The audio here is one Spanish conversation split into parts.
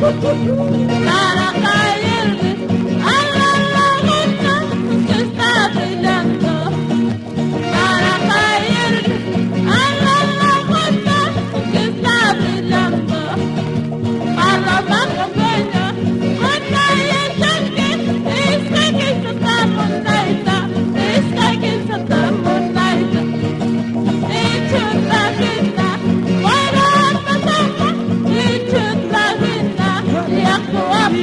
Para caerme a la laguna que está brillando, para caerme a la laguna que está brillando, para la pequeña, cuenta y es que Santa Monaita, es que Santa Monaita, y chuta vida, para pasar, y chuta vida, y agua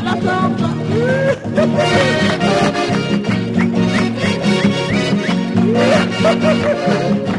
pasar. Ha ha ha ha!